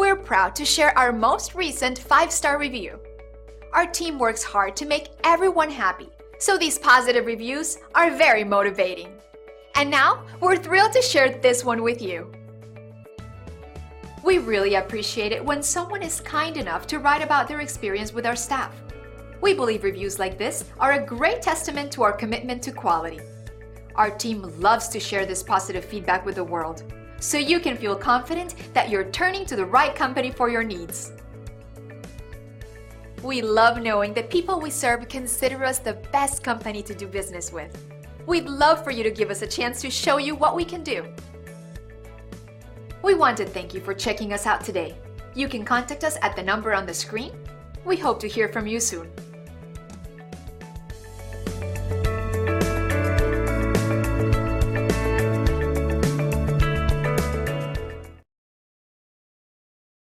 we're proud to share our most recent 5-star review. Our team works hard to make everyone happy, so these positive reviews are very motivating. And now, we're thrilled to share this one with you. We really appreciate it when someone is kind enough to write about their experience with our staff. We believe reviews like this are a great testament to our commitment to quality. Our team loves to share this positive feedback with the world, so you can feel confident that you're turning to the right company for your needs. We love knowing that people we serve consider us the best company to do business with. We'd love for you to give us a chance to show you what we can do. We want to thank you for checking us out today. You can contact us at the number on the screen. We hope to hear from you soon.